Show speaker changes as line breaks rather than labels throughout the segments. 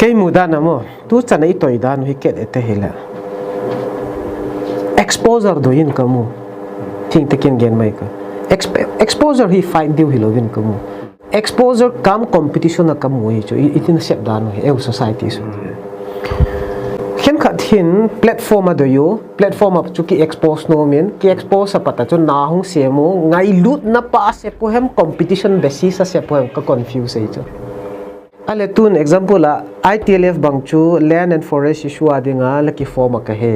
cái muda namo tu chana itoi dan hi ket ete hila exposure do in kamu thing takin gen mai ka exposure hi fight deal hi lovin kamu exposure kam competition na kamu hi chu itin sep dan hi eu society su khen khat hin platform ado yo platform up chu ki expose no men ki expose sa pata chu na hung semo ngai lut na pa se pohem competition basis sa se pohem ka confuse ai chu ale tun example la ITLF bangchu land and forest issue adinga laki form ka he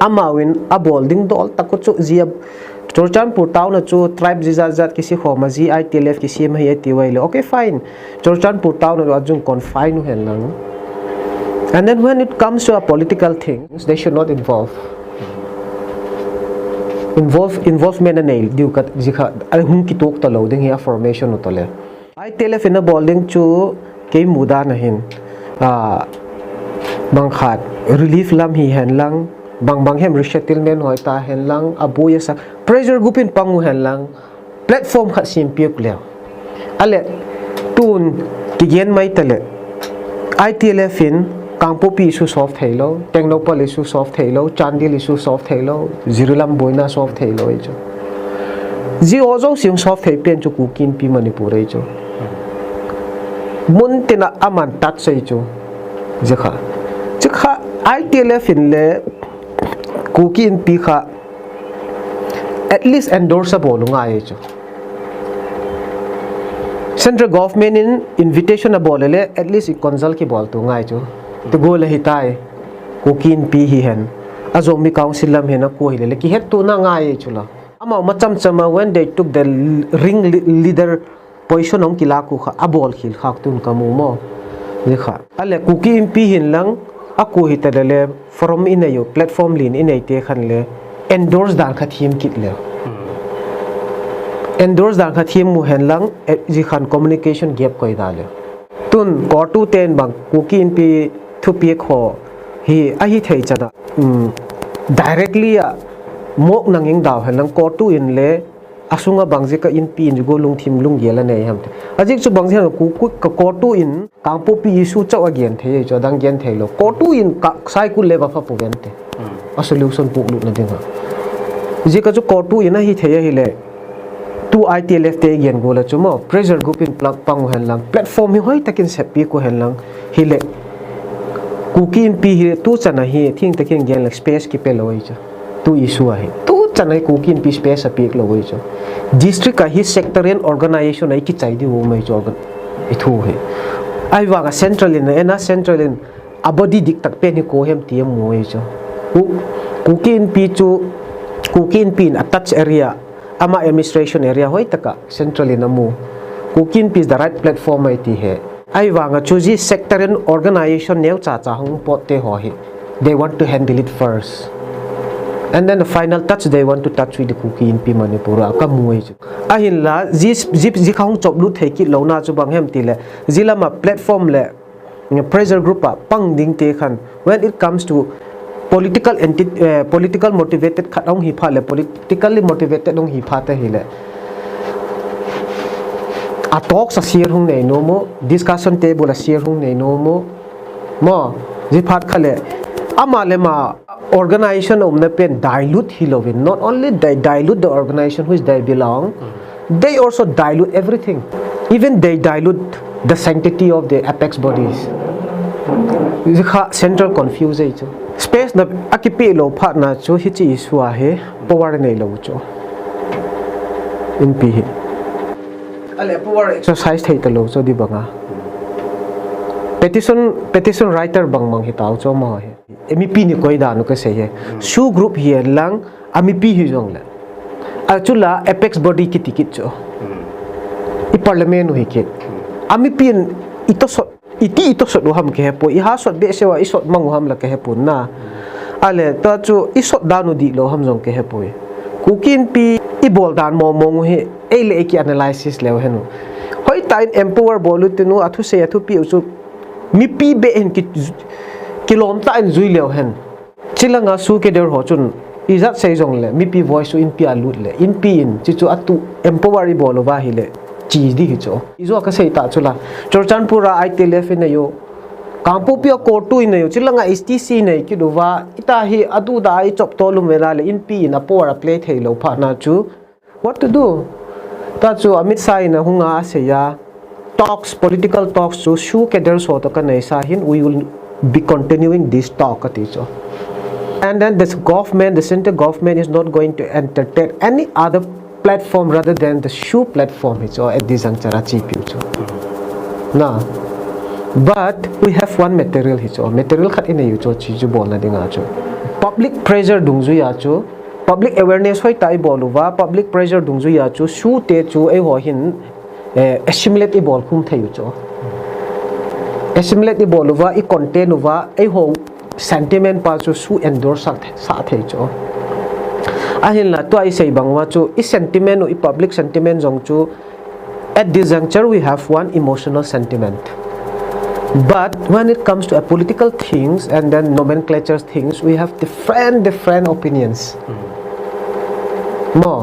amawin abolding dol takuchu zia chorchanpur town na chu tribe jizat kisi khoma ji ITLF kisi ma he ti waile okay fine chorchanpur town na ajung confine hen lang and then when it comes to a political things they should not involvement and nail diu kat jikha al hun ki tok ta lo ding here formation utole ITLF in a bowling chu ke muda na hin bang khat relief lam hi hen lang bang hem resettlement hoi ta hen lang abu ya sa pressure group in pangu hen lang platform khat sim piuk le ale tun ki gen mai tale ITLF in kangpo pi su soft hello technopol issue soft hello chandil issue soft hello zirulam boina soft hello icho ji ozo sim soft he pen chu kukin pi manipur icho mun tina aman tat sei chu jikha ITLF in le kukin pi kha at least endorsable ngai chu central government in invitation a bolele at least consult ki bol tu ngai chu to go la hitai kukin pi hi hen azomi council lam hena ko hi le ki het tu na ngai chula ama macham chama when they took the ring leader position ong kila ku kha abol khil khak tun kamu mo likha ale kuki impi hin lang aku hi tadale from in ayo platform lin in ai te khan le endorse dan kha thim kit le endorse dan kha thim mu hen lang ji khan communication gap koi da le tun ko tu ten bang kuki impi thu pi kho hi a hi thei chada directly mok nanging daw hen lang ko tu in le asunga bangje ka in pi in go lung thim lung yela nei ham ajik chu bangje ku ko tu in kangpo pi issue chaw again thei cho dang gen thei lo ko tu in ka sai ku le ba fa pu vente a solution pu lu na dinga ji ka chu ko tu in hi thei hi le tu ITLF te gen go la chu mo pressure group in plug pang hen lang platform hi hoi takin se pi ko hen lang hi le kuki in pi hi tu chana hi thing takin gen like space ki pe loi cha tu issue hi chanai kukin pi space a pik loi cho district ka hi sectorial organization ai ki chai di wo mai cho ithu he ai wa ga central in na central in abodi dik tak pe ni ko hem ti mo ai cho kukin pi chu kukin pin a touch area ama administration area hoi taka central in amu kukin pi is the right platform ai ti he ai wa ga chu ji sectorial organization neu cha hung pot te ho hi they want to handle it first and then the final touch they want to touch with the Kuki in pi manipura ka muai chu ahin la ji khong chop lu thei ki lo na chu bang hem ti le zilama platform le pressure group a pang ding te khan when it comes to political motivated khatong hi pha le politically motivated dong hi pha ta hi le a talk sa share hung nei no mo discussion table a share hung nei no mo ji phat khale amale ma organization omna pen dilute hilovin not only they dilute the organization which they belong they also dilute everything even they dilute the sanctity of the apex bodies central confuse space na akipi lo phat na chu hi chi suwa he power nei lo chu in pi ale power exercise thei ta lo cho di banga petition writer bang mang hi taw cho ma he MEP ni koi da no ka se he su group here lang MEP hi jong la achula apex body ki ticket cho I parliament hi ke MEP ito so do ham ke po I ha so be se wa I so mang ham la ke he pun na ale ta chu I so da no di lo ham jong ke he po kukin pi I bol dan mo mong he e le ki analysis le he no hoi tain empower bolu tinu athu se athu pi chu mi pi be en kilom ta en zui leo hen chilanga su ke der ho chun izat sei jong le mi pi voice in pi alut le in pi in chi chu atu empower bolo wa hi le chi di hi cho izo ka sei ta chula chorchanpura ITLF in yo kampu pia kotu in yo chilanga STC nei ki duwa ita hi adu da I chop to lu mela le in pi na por a play thei lo pha na chu what to do ta chu Amit Shah na hunga se ya talks political talks chu shu ke der so to ka nei sa hin we will be continuing this talk ati cho and then this government the center government is not going to entertain any other platform rather than the shoe platform it's at this juncture achieve na but we have one material hicho material khat in you cho chi ju bol na dinga cho public pressure dung ju ya cho public awareness hoi tai boluwa public pressure dung ju ya cho shoe te chu e ho hin assimilate e bol khum thai cho assimilate e boluwa I content wa e ho sentiment pa chu su endorse sa thai cho ahin la to I say bangwa chu I sentiment I public sentiment jong chu at this juncture we have one emotional sentiment but when it comes to a political things and then nomenclature things we have different opinions mo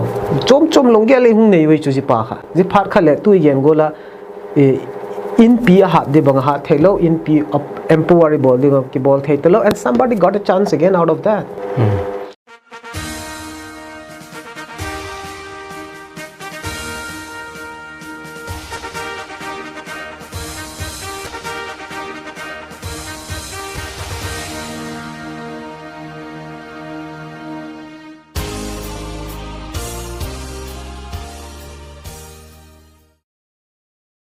chom longge le hung nei we chu ji pa kha ji phat kha le tu yen gola in pi ha de bang ha thelo in pi empowerable ki bol thaitelo and somebody got a chance again out of that